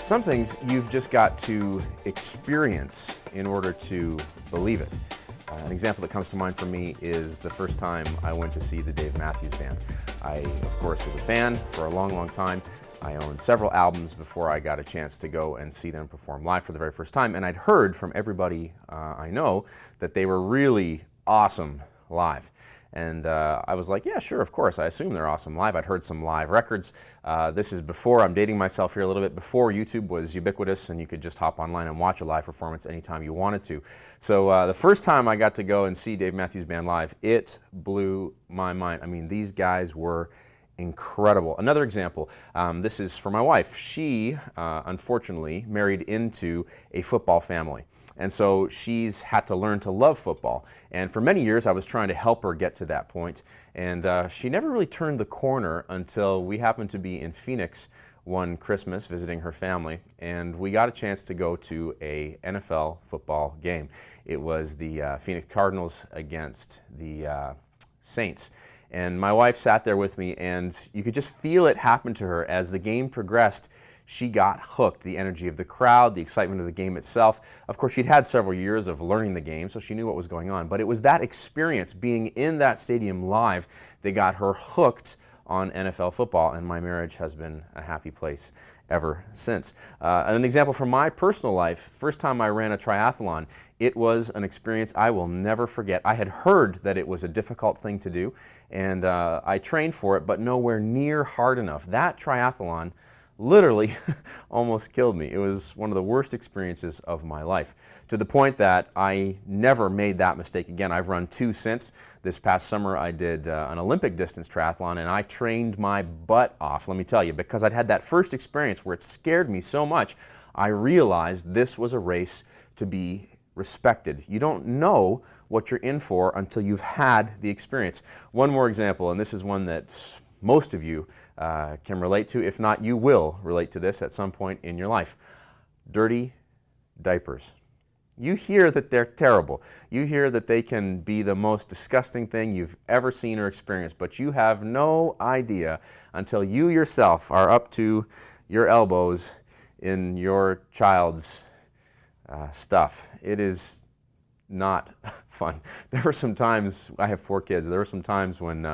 Some things you've just got to experience in order to believe it. An example that comes to mind for me is the first time I went to see the Dave Matthews Band. I, of course, was a fan for a long, long time. I owned several albums before I got a chance to go and see them perform live for the very first time, and I'd heard from everybody I know that they were really awesome live. And I was like, yeah, sure, of course, I assume they're awesome live. I'd heard some live records. This is before, I'm dating myself here a little bit, before YouTube was ubiquitous and you could just hop online and watch a live performance anytime you wanted to. So the first time I got to go and see Dave Matthews Band live, it blew my mind. I mean, these guys were incredible. Another example, this is for my wife. She, unfortunately, married into a football family. And so she's had to learn to love football. And for many years, I was trying to help her get to that point. And she never really turned the corner until we happened to be in Phoenix one Christmas visiting her family. And we got a chance to go to a NFL football game. It was the Phoenix Cardinals against the Saints. And my wife sat there with me, and you could just feel it happen to her as the game progressed. She got hooked. The energy of the crowd, the excitement of the game itself. Of course, she'd had several years of learning the game, so she knew what was going on. But it was that experience, being in that stadium live, that got her hooked on NFL football, and my marriage has been a happy place ever since. An example from my personal life, first time I ran a triathlon, it was an experience I will never forget. I had heard that it was a difficult thing to do, and I trained for it, but nowhere near hard enough. That triathlon literally almost killed me. It was one of the worst experiences of my life, to the point that I never made that mistake again. I've run two since. This past summer I did an Olympic distance triathlon, and I trained my butt off, let me tell you, because I'd had that first experience where it scared me so much. I realized this was a race to be respected. You don't know what you're in for until you've had the experience. One more example, and this is one that most of you can relate to. If not, you will relate to this at some point in your life. Dirty diapers. You hear that they're terrible. You hear that they can be the most disgusting thing you've ever seen or experienced, but you have no idea until you yourself are up to your elbows in your child's stuff. It is not fun. There were some times, I have 4 kids, there were some times when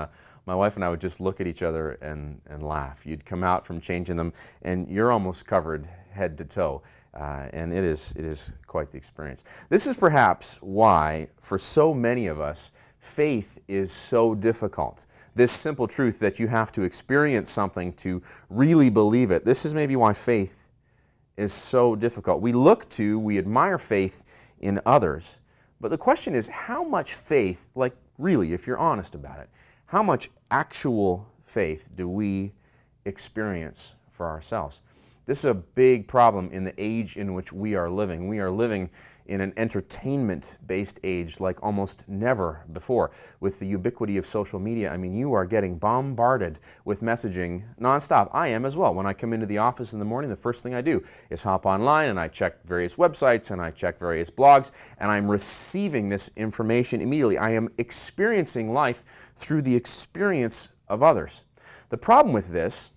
my wife and I would just look at each other and laugh. You'd come out from changing them and you're almost covered head to toe. And it is quite the experience. This is perhaps why, for so many of us, faith is so difficult. This simple truth that you have to experience something to really believe it. This is maybe why faith is so difficult. We admire faith in others. But the question is, how much faith, like really, if you're honest about it, how much actual faith do we experience for ourselves? This is a big problem in the age in which we are living. We are living in an entertainment-based age like almost never before. With the ubiquity of social media, I mean, you are getting bombarded with messaging nonstop. I am as well. When I come into the office in the morning, the first thing I do is hop online and I check various websites and I check various blogs, and I'm receiving this information immediately. I am experiencing life through the experience of others. The problem with this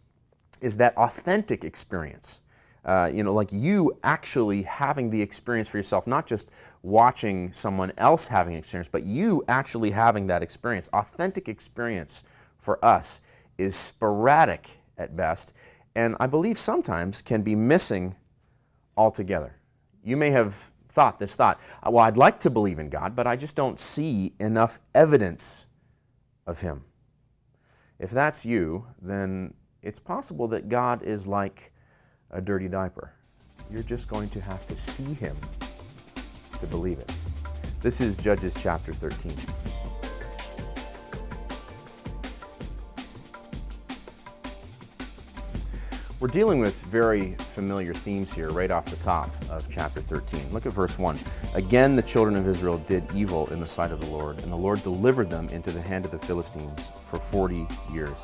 is that authentic experience, like you actually having the experience for yourself, not just watching someone else having an experience, but you actually having that experience. Authentic experience for us is sporadic at best, and I believe sometimes can be missing altogether. You may have thought this thought, well, I'd like to believe in God, but I just don't see enough evidence of Him. If that's you, then it's possible that God is like a dirty diaper. You're just going to have to see Him to believe it. This is Judges chapter 13. We're dealing with very familiar themes here right off the top of chapter 13. Look at verse 1. Again, the children of Israel did evil in the sight of the Lord, and the Lord delivered them into the hand of the Philistines for 40 years.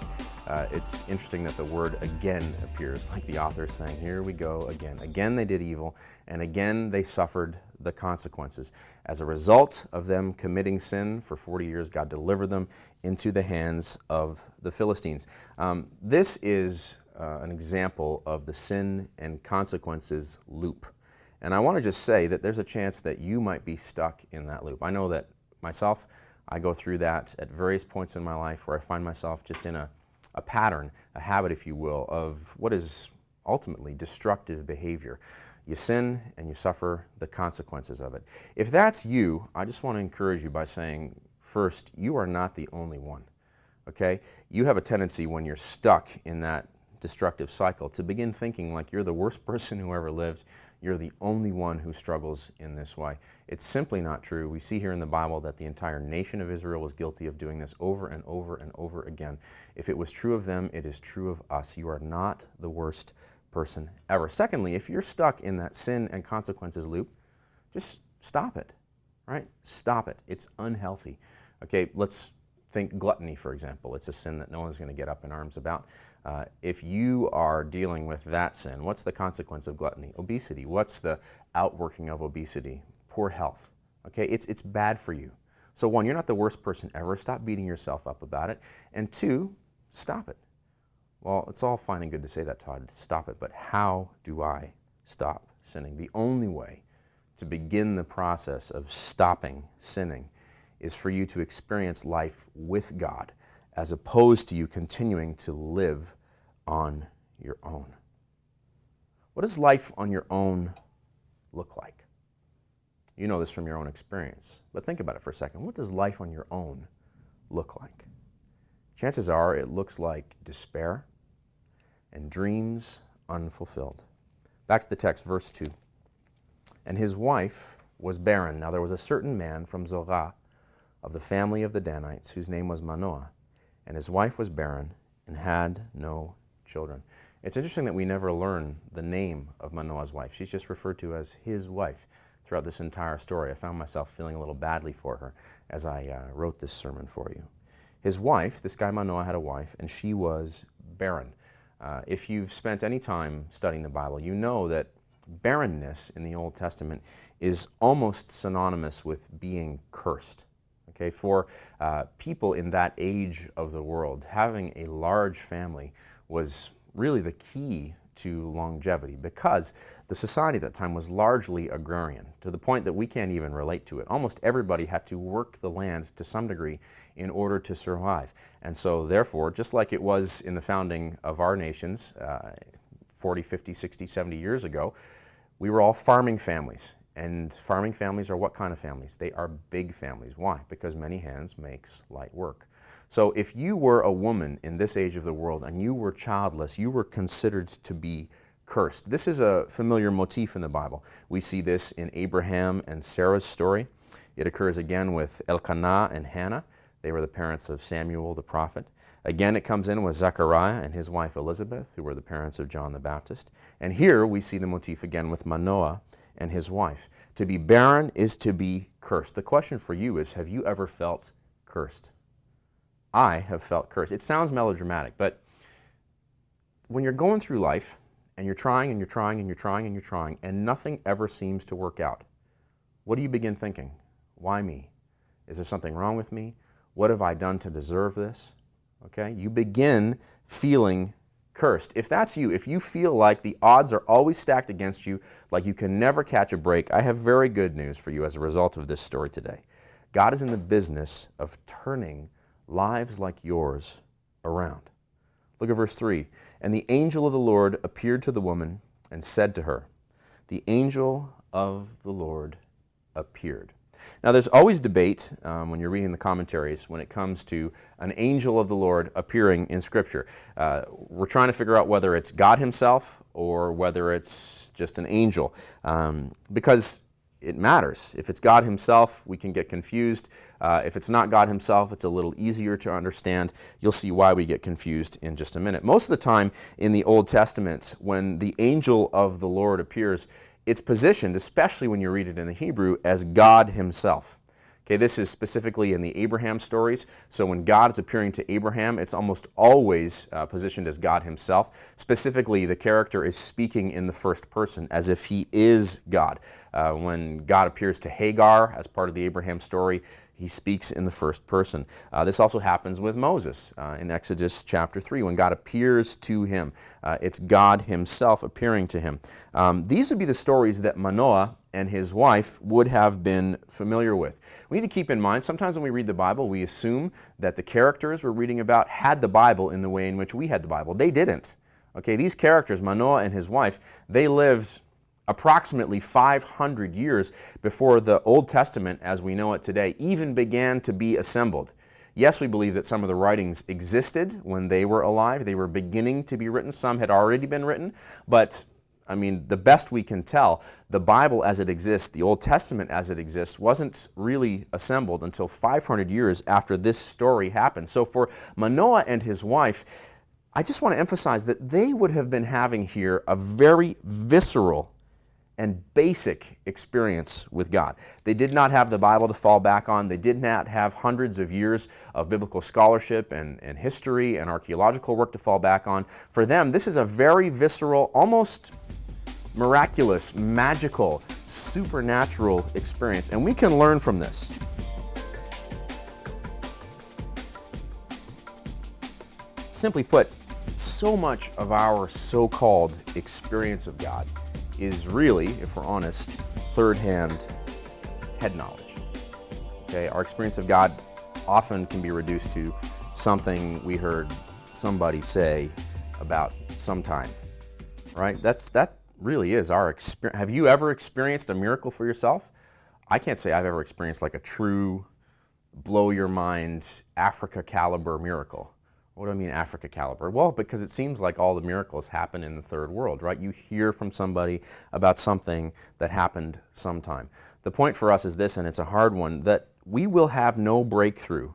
It's interesting that the word again appears, like the author is saying, here we go again. Again they did evil, and again they suffered the consequences. As a result of them committing sin for 40 years, God delivered them into the hands of the Philistines. This is an example of the sin and consequences loop. And I want to just say that there's a chance that you might be stuck in that loop. I know that myself, I go through that at various points in my life where I find myself just in a pattern, a habit, if you will, of what is ultimately destructive behavior. You sin and you suffer the consequences of it. If that's you, I just want to encourage you by saying, first, you are not the only one. Okay? You have a tendency when you're stuck in that destructive cycle to begin thinking like you're the worst person who ever lived. You're the only one who struggles in this way. It's simply not true. We see here in the Bible that the entire nation of Israel was guilty of doing this over and over and over again. If it was true of them, it is true of us. You are not the worst person ever. Secondly, if you're stuck in that sin and consequences loop, just stop it, right? Stop it. It's unhealthy. Okay, let's think gluttony, for example. It's a sin that no one's going to get up in arms about. If you are dealing with that sin, what's the consequence of gluttony? Obesity. What's the outworking of obesity? Poor health. Okay, it's bad for you. So one, you're not the worst person ever. Stop beating yourself up about it. And two, stop it. Well, it's all fine and good to say that, Todd. Stop it. But how do I stop sinning? The only way to begin the process of stopping sinning is for you to experience life with God, as opposed to you continuing to live on your own. What does life on your own look like? You know this from your own experience, but think about it for a second. What does life on your own look like? Chances are it looks like despair and dreams unfulfilled. Back to the text, verse 2. And his wife was barren. Now there was a certain man from Zorah of the family of the Danites, whose name was Manoah, and his wife was barren and had no children. It's interesting that we never learn the name of Manoah's wife. She's just referred to as his wife throughout this entire story. I found myself feeling a little badly for her as I wrote this sermon for you. His wife, this guy Manoah had a wife, and she was barren. If you've spent any time studying the Bible, you know that barrenness in the Old Testament is almost synonymous with being cursed. Okay, for people in that age of the world, having a large family was really the key to longevity, because the society at that time was largely agrarian, to the point that we can't even relate to it. Almost everybody had to work the land to some degree in order to survive. And so therefore, just like it was in the founding of our nations 40, 50, 60, 70 years ago, we were all farming families. And farming families are what kind of families? They are big families. Why? Because many hands makes light work. So if you were a woman in this age of the world and you were childless, you were considered to be cursed. This is a familiar motif in the Bible. We see this in Abraham and Sarah's story. It occurs again with Elkanah and Hannah. They were the parents of Samuel the prophet. Again, it comes in with Zechariah and his wife Elizabeth, who were the parents of John the Baptist. And here we see the motif again with Manoah and his wife. To be barren is to be cursed. The question for you is, have you ever felt cursed? I have felt cursed. It sounds melodramatic, but when you're going through life and you're trying and you're trying and you're trying and you're trying and nothing ever seems to work out, what do you begin thinking? Why me? Is there something wrong with me? What have I done to deserve this? Okay, you begin feeling cursed. If that's you, if you feel like the odds are always stacked against you, like you can never catch a break, I have very good news for you as a result of this story today. God is in the business of turning lives like yours around. Look at verse 3. And the angel of the Lord appeared to the woman and said to her, the angel of the Lord appeared. Now, there's always debate when you're reading the commentaries when it comes to an angel of the Lord appearing in Scripture. We're trying to figure out whether it's God himself or whether it's just an angel, because it matters. If it's God himself, we can get confused. If it's not God himself, it's a little easier to understand. You'll see why we get confused in just a minute. Most of the time in the Old Testament, when the angel of the Lord appears, it's positioned, especially when you read it in the Hebrew, as God himself. Okay, this is specifically in the Abraham stories. So when God is appearing to Abraham, it's almost always positioned as God himself. Specifically, the character is speaking in the first person as if he is God. When God appears to Hagar as part of the Abraham story, he speaks in the first person. This also happens with Moses in Exodus chapter 3. When God appears to him, it's God himself appearing to him. These would be the stories that Manoah and his wife would have been familiar with. We need to keep in mind, sometimes when we read the Bible, we assume that the characters we're reading about had the Bible in the way in which we had the Bible. They didn't. Okay, these characters, Manoah and his wife, they lived approximately 500 years before the Old Testament, as we know it today, even began to be assembled. Yes, we believe that some of the writings existed when they were alive. They were beginning to be written. Some had already been written. But, I mean, the best we can tell, the Bible as it exists, the Old Testament as it exists, wasn't really assembled until 500 years after this story happened. So for Manoah and his wife, I just want to emphasize that they would have been having here a very visceral and basic experience with God. They did not have the Bible to fall back on. They did not have hundreds of years of biblical scholarship and history and archaeological work to fall back on. For them, this is a very visceral, almost miraculous, magical, supernatural experience, and we can learn from this. Simply put, so much of our so-called experience of God is really, if we're honest, third-hand head knowledge. Okay, our experience of God often can be reduced to something we heard somebody say about sometime, right? That really is our experience. Have you ever experienced a miracle for yourself? I can't say I've ever experienced like a true, blow-your-mind, Africa-caliber miracle. What do I mean Africa caliber? Well, because it seems like all the miracles happen in the third world, right? You hear from somebody about something that happened sometime. The point for us is this, and it's a hard one, that we will have no breakthrough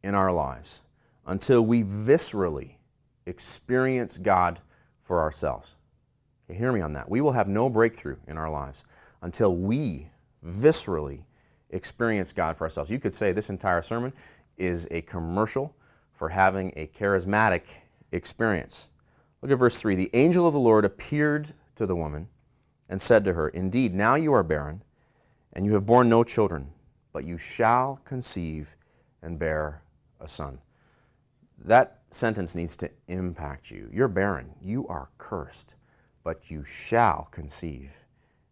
in our lives until we viscerally experience God for ourselves. Okay, hear me on that. We will have no breakthrough in our lives until we viscerally experience God for ourselves. You could say this entire sermon is a commercial for having a charismatic experience. Look at verse 3. The angel of the Lord appeared to the woman and said to her, "Indeed, now you are barren, and you have borne no children, but you shall conceive and bear a son." That sentence needs to impact you. You're barren. You are cursed, but you shall conceive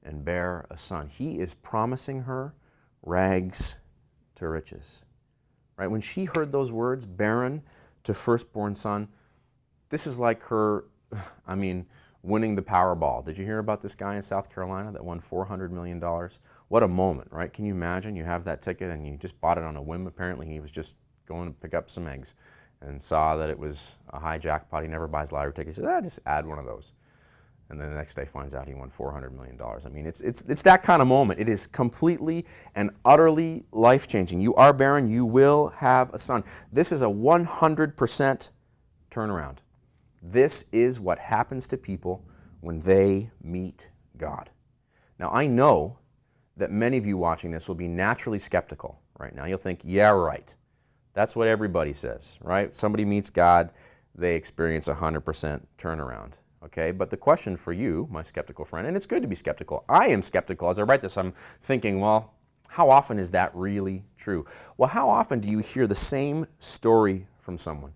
and bear a son. He is promising her rags to riches. Right? When she heard those words, barren to firstborn son, this is like her, winning the Powerball. Did you hear about this guy in South Carolina that won $400 million? What a moment, right? Can you imagine? You have that ticket and you just bought it on a whim. Apparently he was just going to pick up some eggs and saw that it was a high jackpot. He never buys lottery tickets. He said, just add one of those. And then the next day finds out he won $400 million. I mean, it's that kind of moment. It is completely and utterly life-changing. You are barren, you will have a son. This is a 100% turnaround. This is what happens to people when they meet God. Now, I know that many of you watching this will be naturally skeptical right now. You'll think, yeah, right. That's what everybody says, right? Somebody meets God, they experience a 100% turnaround. Okay, but the question for you, my skeptical friend, and it's good to be skeptical. I am skeptical. As I write this, I'm thinking, well, how often is that really true? Well, how often do you hear the same story from someone?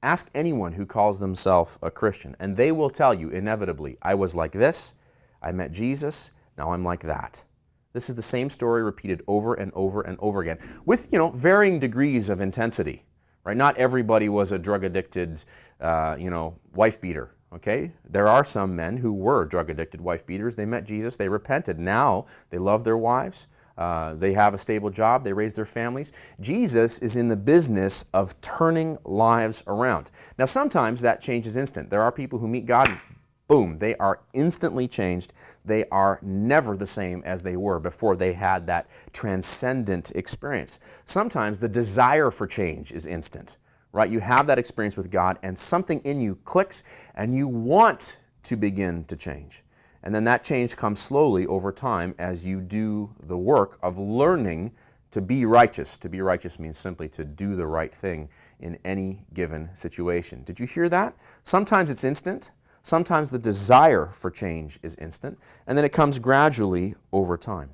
Ask anyone who calls themselves a Christian, and they will tell you inevitably, I was like this, I met Jesus, now I'm like that. This is the same story repeated over and over and over again, with, varying degrees of intensity, right? Not everybody was a drug-addicted, wife beater. Okay, there are some men who were drug-addicted wife beaters. They met Jesus, they repented. Now they love their wives, they have a stable job, they raise their families. Jesus is in the business of turning lives around. Now sometimes that change is instant. There are people who meet God, and boom, they are instantly changed. They are never the same as they were before they had that transcendent experience. Sometimes the desire for change is instant. Right? You have that experience with God and something in you clicks and you want to begin to change. And then that change comes slowly over time as you do the work of learning to be righteous. To be righteous means simply to do the right thing in any given situation. Did you hear that? Sometimes it's instant. Sometimes the desire for change is instant, and then it comes gradually over time.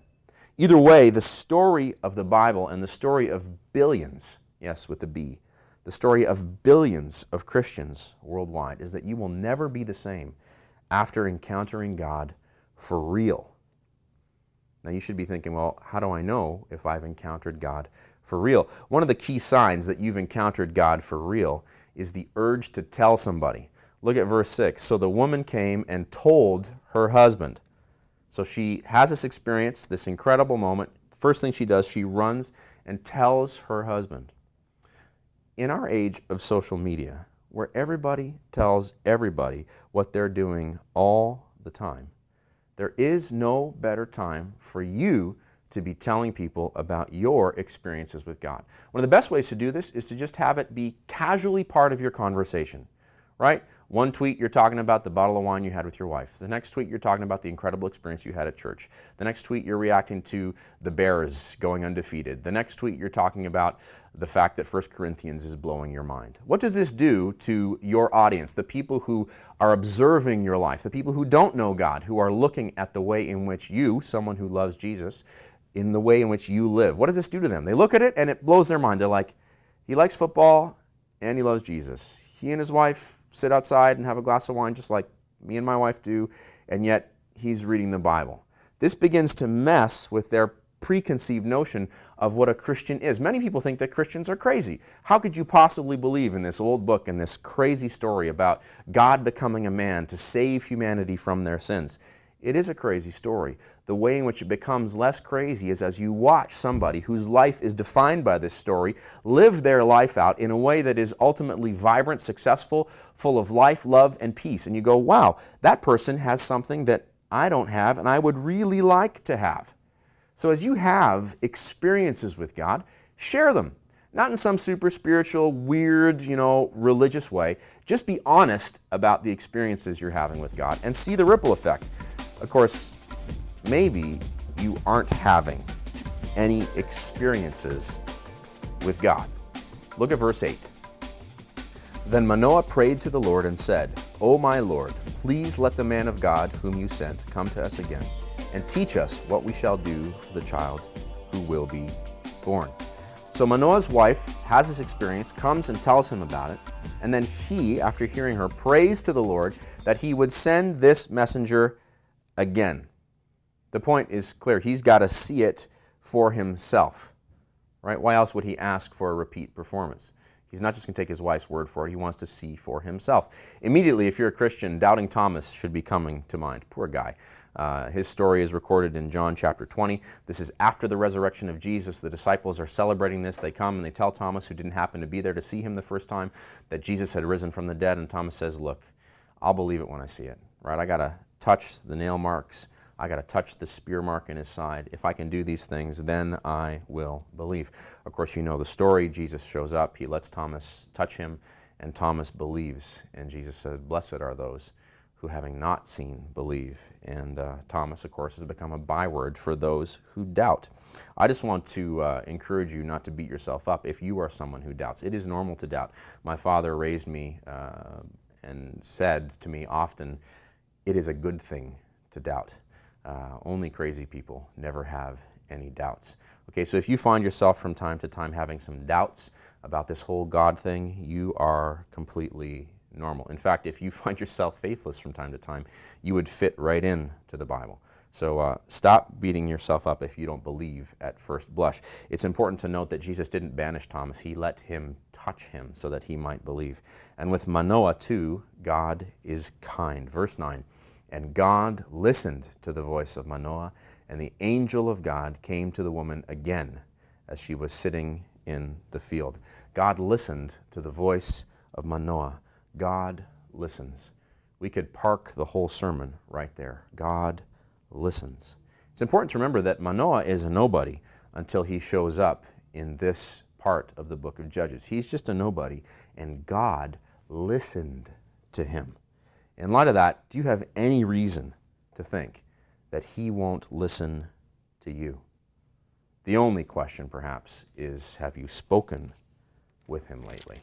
Either way, the story of the Bible and the story of billions, yes, with a B, the story of billions of Christians worldwide is that you will never be the same after encountering God for real. Now you should be thinking, well, how do I know if I've encountered God for real? One of the key signs that you've encountered God for real is the urge to tell somebody. Look at verse 6. So the woman came and told her husband. So she has this experience, this incredible moment. First thing she does, she runs and tells her husband. In our age of social media, where everybody tells everybody what they're doing all the time, there is no better time for you to be telling people about your experiences with God. One of the best ways to do this is to just have it be casually part of your conversation, right? One tweet, you're talking about the bottle of wine you had with your wife. The next tweet, you're talking about the incredible experience you had at church. The next tweet, you're reacting to the Bears going undefeated. The next tweet, you're talking about the fact that 1 Corinthians is blowing your mind. What does this do to your audience, the people who are observing your life, the people who don't know God, who are looking at the way in which you, someone who loves Jesus, in the way in which you live? What does this do to them? They look at it and it blows their mind. They're like, he likes football and he loves Jesus. He and his wife sit outside and have a glass of wine just like me and my wife do, and yet he's reading the Bible. This begins to mess with their preconceived notion of what a Christian is. Many people think that Christians are crazy. How could you possibly believe in this old book and this crazy story about God becoming a man to save humanity from their sins? It is a crazy story. The way in which it becomes less crazy is as you watch somebody whose life is defined by this story live their life out in a way that is ultimately vibrant, successful, full of life, love, and peace. And you go, wow, that person has something that I don't have and I would really like to have. So as you have experiences with God, share them. Not in some super spiritual, weird, religious way. Just be honest about the experiences you're having with God and see the ripple effect. Of course, maybe you aren't having any experiences with God. Look at verse 8. Then Manoah prayed to the Lord and said, O my Lord, please let the man of God whom you sent come to us again and teach us what we shall do for the child who will be born. So Manoah's wife has this experience, comes and tells him about it, and then he, after hearing her, prays to the Lord that he would send this messenger again. The point is clear. He's got to see it for himself, right? Why else would he ask for a repeat performance? He's not just going to take his wife's word for it. He wants to see for himself. Immediately, if you're a Christian, doubting Thomas should be coming to mind. Poor guy. His story is recorded in John chapter 20. This is after the resurrection of Jesus. The disciples are celebrating this. They come and they tell Thomas, who didn't happen to be there to see him the first time, that Jesus had risen from the dead. And Thomas says, look, I'll believe it when I see it, right? I got to touch the nail marks. I got to touch the spear mark in his side. If I can do these things, then I will believe. Of course, you know the story. Jesus shows up. He lets Thomas touch him, and Thomas believes. And Jesus says, blessed are those who, having not seen, believe. And Thomas, of course, has become a byword for those who doubt. I just want to encourage you not to beat yourself up if you are someone who doubts. It is normal to doubt. My father raised me and said to me often, it is a good thing to doubt. Only crazy people never have any doubts. Okay, so if you find yourself from time to time having some doubts about this whole God thing, you are completely normal. In fact, if you find yourself faithless from time to time, you would fit right in to the Bible. So stop beating yourself up if you don't believe at first blush. It's important to note that Jesus didn't banish Thomas. He let him touch him so that he might believe. And with Manoah too, God is kind. Verse 9, and God listened to the voice of Manoah, and the angel of God came to the woman again as she was sitting in the field. God listened to the voice of Manoah. God listens. We could park the whole sermon right there. God listens. It's important to remember that Manoah is a nobody until he shows up in this part of the book of Judges. He's just a nobody, and God listened to him. In light of that, do you have any reason to think that he won't listen to you? The only question, perhaps, is have you spoken with him lately?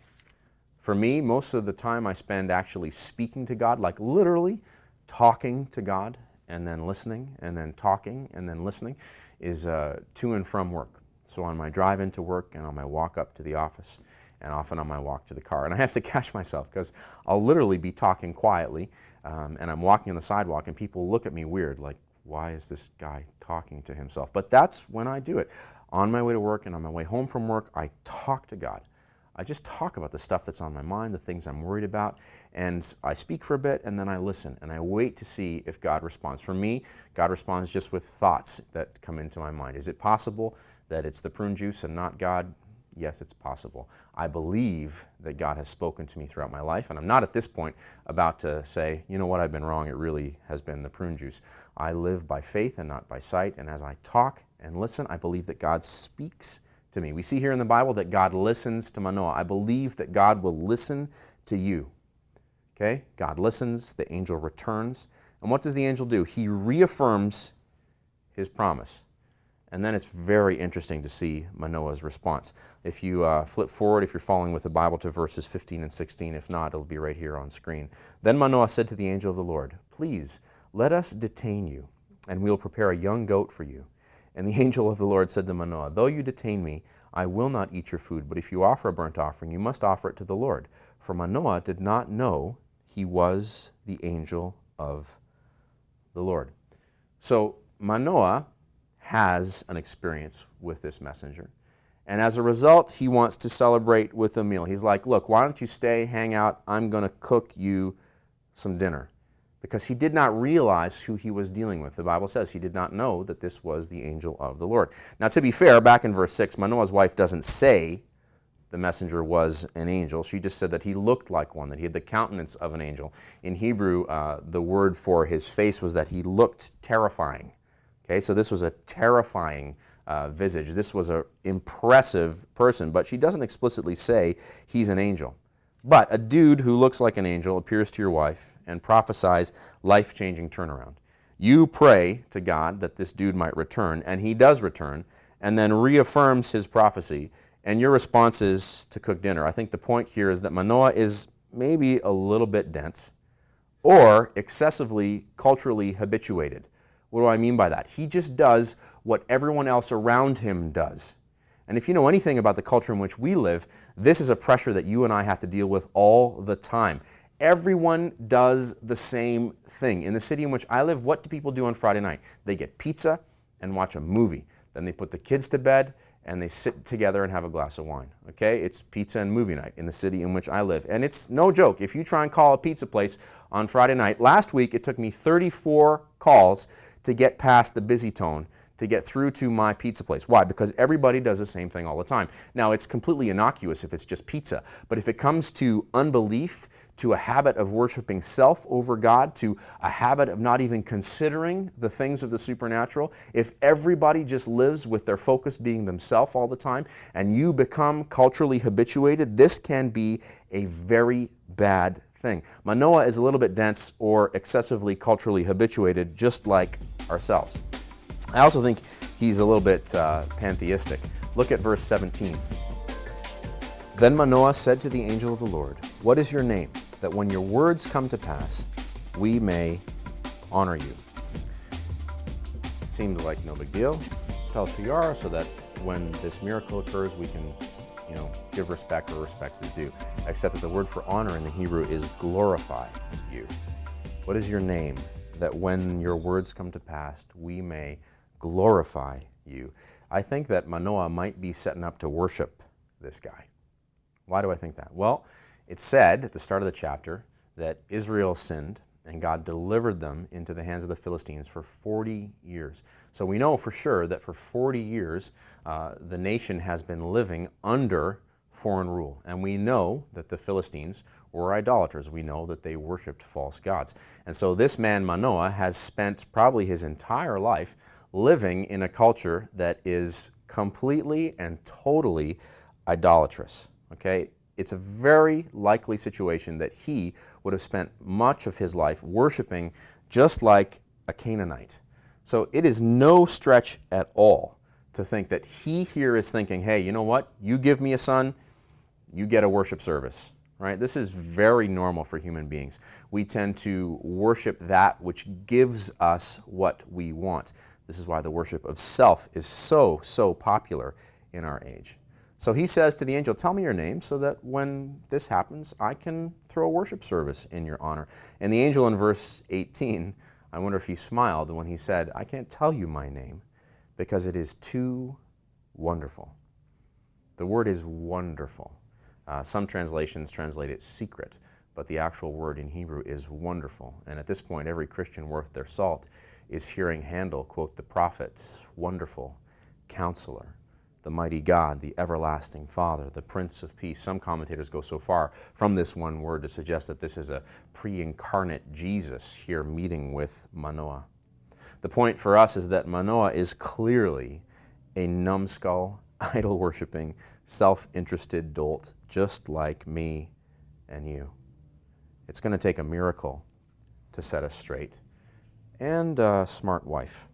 For me, most of the time I spend actually speaking to God, like literally talking to God and then listening and then talking and then listening, is to and from work. So on my drive into work and on my walk up to the office and often on my walk to the car. And I have to catch myself because I'll literally be talking quietly and I'm walking on the sidewalk and people look at me weird, like, why is this guy talking to himself? But that's when I do it. On my way to work and on my way home from work, I talk to God. I just talk about the stuff that's on my mind, the things I'm worried about, and I speak for a bit and then I listen and I wait to see if God responds. For me, God responds just with thoughts that come into my mind. Is it possible that it's the prune juice and not God? Yes, it's possible. I believe that God has spoken to me throughout my life, and I'm not at this point about to say, you know what, I've been wrong, it really has been the prune juice. I live by faith and not by sight, and as I talk and listen, I believe that God speaks to me. We see here in the Bible that God listens to Manoah. I believe that God will listen to you. Okay? God listens, the angel returns, and what does the angel do? He reaffirms his promise. And then it's very interesting to see Manoah's response. If you flip forward, if you're following with the Bible, to verses 15 and 16, if not, it'll be right here on screen. Then Manoah said to the angel of the Lord, "Please, let us detain you, and we will prepare a young goat for you." And the angel of the Lord said to Manoah, "Though you detain me, I will not eat your food, but if you offer a burnt offering, you must offer it to the Lord." For Manoah did not know he was the angel of the Lord. So Manoah has an experience with this messenger. And as a result, he wants to celebrate with a meal. He's like, look, why don't you stay, hang out, I'm going to cook you some dinner. Because he did not realize who he was dealing with. The Bible says he did not know that this was the angel of the Lord. Now, to be fair, back in verse 6, Manoah's wife doesn't say the messenger was an angel. She just said that he looked like one, that he had the countenance of an angel. In Hebrew, the word for his face was that he looked terrifying. Okay, so this was a terrifying visage. This was an impressive person, but she doesn't explicitly say he's an angel. But a dude who looks like an angel appears to your wife and prophesies life-changing turnaround. You pray to God that this dude might return, and he does return, and then reaffirms his prophecy, and your response is to cook dinner. I think the point here is that Manoah is maybe a little bit dense or excessively culturally habituated. What do I mean by that? He just does what everyone else around him does. And if you know anything about the culture in which we live, this is a pressure that you and I have to deal with all the time. Everyone does the same thing. In the city in which I live, what do people do on Friday night? They get pizza and watch a movie. Then they put the kids to bed and they sit together and have a glass of wine. Okay? It's pizza and movie night in the city in which I live. And it's no joke. If you try and call a pizza place on Friday night, last week it took me 34 calls to get past the busy tone, to get through to my pizza place. Why? Because everybody does the same thing all the time. Now, it's completely innocuous if it's just pizza, but if it comes to unbelief, to a habit of worshiping self over God, to a habit of not even considering the things of the supernatural, if everybody just lives with their focus being themselves all the time, and you become culturally habituated, this can be a very bad thing. Manoah is a little bit dense or excessively culturally habituated, just like ourselves. I also think he's a little bit pantheistic. Look at verse 17. Then Manoah said to the angel of the Lord, "What is your name, that when your words come to pass, we may honor you?" Seems like no big deal. Tell us who you are so that when this miracle occurs, we can give respect where respect is due. Except that the word for honor in the Hebrew is glorify you. What is your name, that when your words come to pass, we may glorify you? I think that Manoah might be setting up to worship this guy. Why do I think that? Well, it said at the start of the chapter that Israel sinned and God delivered them into the hands of the Philistines for 40 years. So we know for sure that for 40 years, the nation has been living under foreign rule. And we know that the Philistines were idolaters. We know that they worshipped false gods. And so this man, Manoah, has spent probably his entire life living in a culture that is completely and totally idolatrous. Okay? It's a very likely situation that he would have spent much of his life worshiping just like a Canaanite. So it is no stretch at all to think that he here is thinking, hey, you know what? You give me a son, you get a worship service, right? This is very normal for human beings. We tend to worship that which gives us what we want. This is why the worship of self is so popular in our age. So he says to the angel, tell me your name so that when this happens, I can throw a worship service in your honor. And the angel in verse 18, I wonder if he smiled when he said, I can't tell you my name because it is too wonderful. The word is wonderful. Some translations translate it secret, but the actual word in Hebrew is wonderful. And at this point, every Christian worth their salt is hearing Handel quote the prophets, wonderful counselor, the mighty God, the everlasting Father, the Prince of Peace. Some commentators go so far from this one word to suggest that this is a pre-incarnate Jesus here meeting with Manoah. The point for us is that Manoah is clearly a numbskull, idol-worshiping, self-interested dolt, just like me and you. It's going to take a miracle to set us straight, and a smart wife.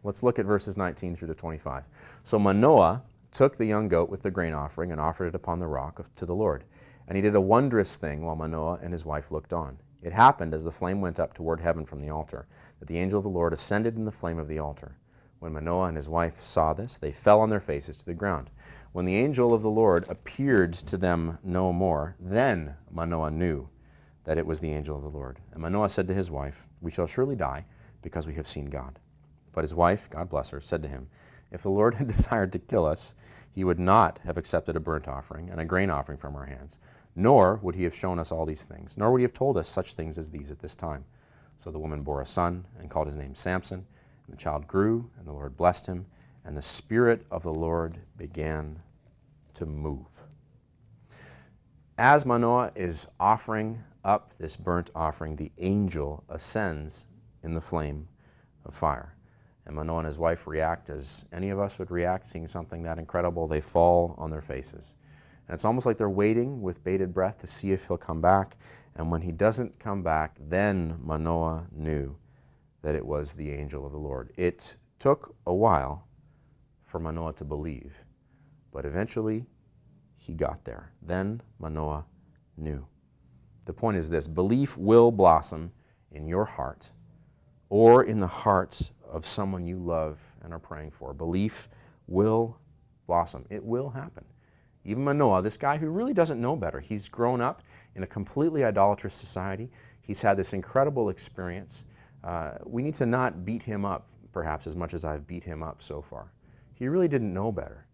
Let's look at verses 19 through to 25. So Manoah took the young goat with the grain offering and offered it upon the rock to the Lord. And he did a wondrous thing while Manoah and his wife looked on. It happened as the flame went up toward heaven from the altar, that the angel of the Lord ascended in the flame of the altar. When Manoah and his wife saw this, they fell on their faces to the ground. When the angel of the Lord appeared to them no more, then Manoah knew that it was the angel of the Lord. And Manoah said to his wife, we shall surely die, because we have seen God. But his wife, God bless her, said to him, if the Lord had desired to kill us, he would not have accepted a burnt offering and a grain offering from our hands, nor would he have shown us all these things, nor would he have told us such things as these at this time. So the woman bore a son and called his name Samson, and the child grew, and the Lord blessed him, and the Spirit of the Lord began to move. As Manoah is offering up this burnt offering, the angel ascends in the flame of fire. And Manoah and his wife react as any of us would react, seeing something that incredible. They fall on their faces. And it's almost like they're waiting with bated breath to see if he'll come back. And when he doesn't come back, then Manoah knew that it was the angel of the Lord. It took a while for Manoah to believe, but eventually he got there. Then Manoah knew. The point is this: belief will blossom in your heart or in the hearts of someone you love and are praying for. Belief will blossom. It will happen. Even Manoah, this guy who really doesn't know better, he's grown up in a completely idolatrous society. He's had this incredible experience. We need to not beat him up, perhaps, as much as I've beat him up so far. He really didn't know better.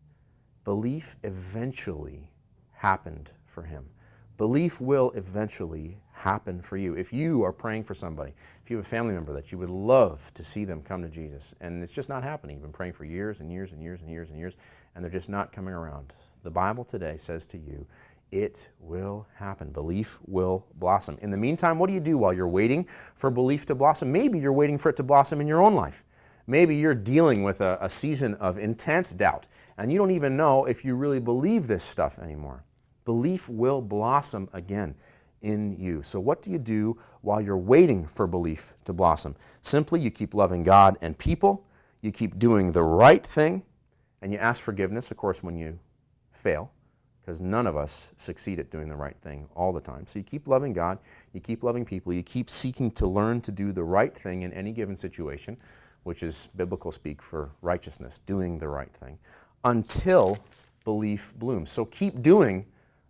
Belief eventually happened for him. Belief will eventually happen for you. If you are praying for somebody, if you have a family member that you would love to see them come to Jesus, and it's just not happening, you've been praying for years and years and years and years and years, and they're just not coming around, the Bible today says to you, it will happen. Belief will blossom. In the meantime, what do you do while you're waiting for belief to blossom? Maybe you're waiting for it to blossom in your own life. Maybe you're dealing with a season of intense doubt, and you don't even know if you really believe this stuff anymore. Belief will blossom again in you. So what do you do while you're waiting for belief to blossom? Simply, you keep loving God and people, you keep doing the right thing, and you ask forgiveness, of course, when you fail, because none of us succeed at doing the right thing all the time. So you keep loving God, you keep loving people, you keep seeking to learn to do the right thing in any given situation, which is biblical speak for righteousness, doing the right thing, until belief blooms. So keep doing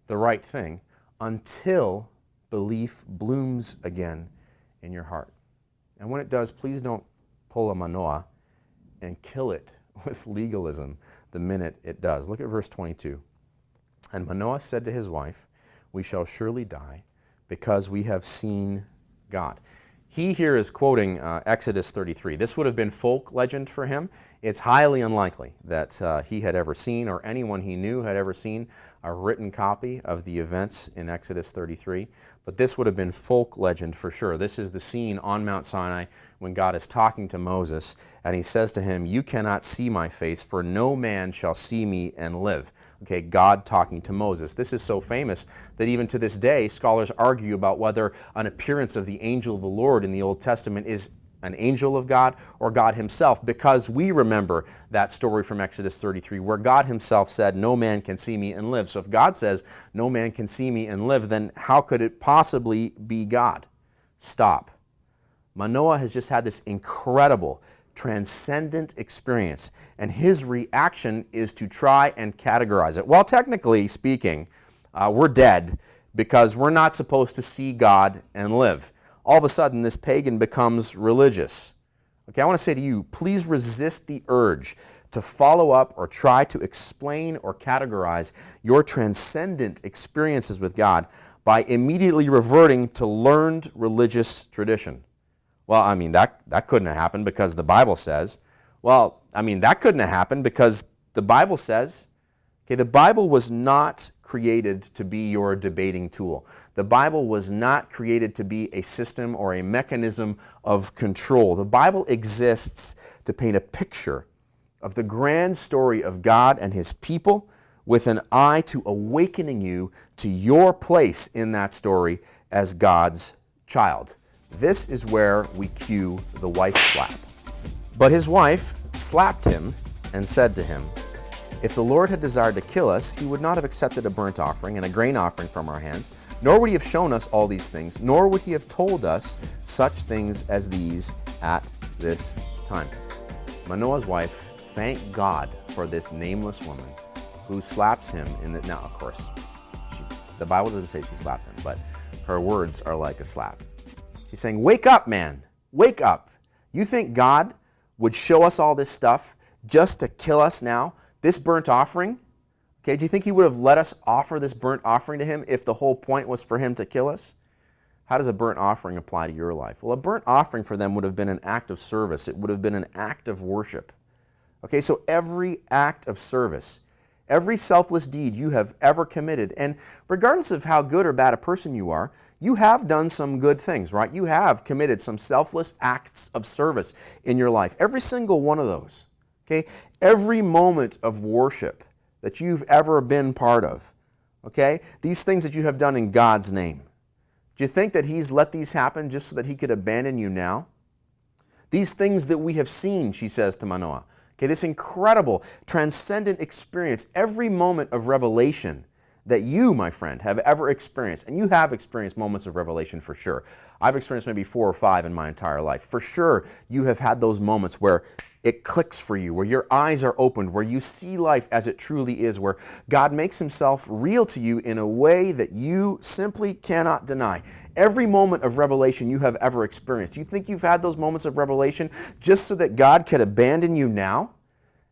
the right thing until belief blooms again in your heart. And when it does, please don't pull a Manoah and kill it with legalism the minute it does. Look at verse 22. And Manoah said to his wife, we shall surely die because we have seen God. He here is quoting Exodus 33. This would have been folk legend for him. It's highly unlikely that he had ever seen, or anyone he knew had ever seen, a written copy of the events in Exodus 33. But this would have been folk legend for sure. This is the scene on Mount Sinai when God is talking to Moses, and he says to him, you cannot see my face, for no man shall see me and live. Okay, God talking to Moses. This is so famous that even to this day, scholars argue about whether an appearance of the angel of the Lord in the Old Testament is an angel of God or God himself, because we remember that story from Exodus 33 where God himself said, no man can see me and live. So if God says, no man can see me and live, then how could it possibly be God? Stop. Manoah has just had this incredible, transcendent experience, and his reaction is to try and categorize it. Well, technically speaking, we're dead because we're not supposed to see God and live. All of a sudden, this pagan becomes religious. Okay, I want to say to you, please resist the urge to follow up or try to explain or categorize your transcendent experiences with God by immediately reverting to learned religious tradition. Well, I mean, that couldn't have happened because the Bible says. Well, I mean, that couldn't have happened because the Bible says. Okay, the Bible was not created to be your debating tool. The Bible was not created to be a system or a mechanism of control. The Bible exists to paint a picture of the grand story of God and his people with an eye to awakening you to your place in that story as God's child. This is where we cue the wife slap. But his wife slapped him and said to him, if the Lord had desired to kill us, he would not have accepted a burnt offering and a grain offering from our hands, nor would he have shown us all these things, nor would he have told us such things as these at this time. Manoah's wife thanked God for this nameless woman who slaps him in the... Now, of course, the Bible doesn't say she slapped him, but her words are like a slap. She's saying, wake up, man. Wake up. You think God would show us all this stuff just to kill us now? This burnt offering, okay, do you think he would have let us offer this burnt offering to him if the whole point was for him to kill us? How does a burnt offering apply to your life? Well, a burnt offering for them would have been an act of service. It would have been an act of worship. Okay, so every act of service, every selfless deed you have ever committed, and regardless of how good or bad a person you are, you have done some good things, right? You have committed some selfless acts of service in your life. Every single one of those. Okay, every moment of worship that you've ever been part of, okay, these things that you have done in God's name. Do you think that he's let these happen just so that he could abandon you now? These things that we have seen, she says to Manoah, okay, this incredible, transcendent experience, every moment of revelation that you, my friend, have ever experienced, and you have experienced moments of revelation for sure. I've experienced maybe 4 or 5 in my entire life. For sure, you have had those moments where it clicks for you, where your eyes are opened, where you see life as it truly is, where God makes himself real to you in a way that you simply cannot deny. Every moment of revelation you have ever experienced. Do you think you've had those moments of revelation just so that God could abandon you now?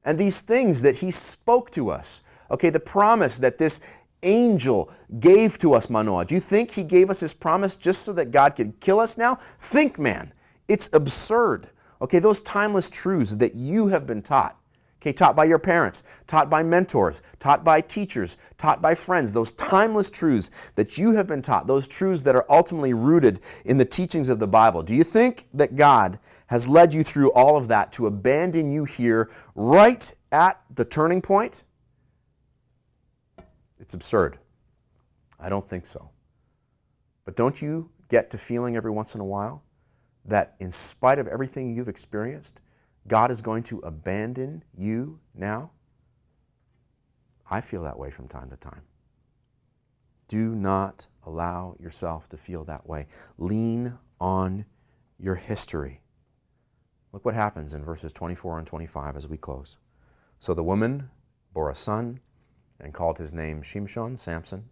And these things that he spoke to us, okay, the promise that this angel gave to us, Manoah. Do you think he gave us his promise just so that God could kill us now? Think, man, it's absurd. Okay, those timeless truths that you have been taught, okay, taught by your parents, taught by mentors, taught by teachers, taught by friends, those timeless truths that you have been taught, those truths that are ultimately rooted in the teachings of the Bible. Do you think that God has led you through all of that to abandon you here right at the turning point? It's absurd. I don't think so. But don't you get to feeling every once in a while that in spite of everything you've experienced, God is going to abandon you now? I feel that way from time to time. Do not allow yourself to feel that way. Lean on your history. Look what happens in verses 24 and 25 as we close. So the woman bore a son and called his name Shimshon, Samson,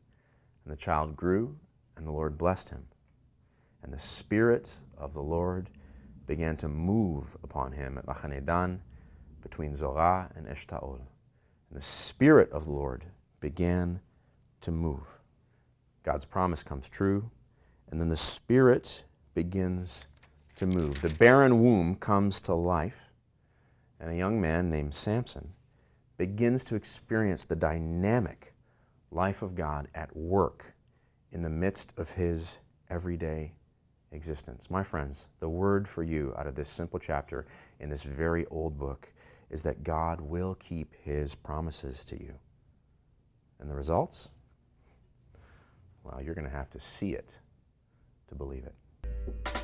and the child grew, and the Lord blessed him. And the Spirit of the Lord began to move upon him at Machanedan between Zorah and Eshtaol. And the Spirit of the Lord began to move. God's promise comes true, and then the Spirit begins to move. The barren womb comes to life, and a young man named Samson begins to experience the dynamic life of God at work in the midst of his everyday existence. My friends, the word for you out of this simple chapter in this very old book is that God will keep his promises to you. And the results? Well, you're going to have to see it to believe it.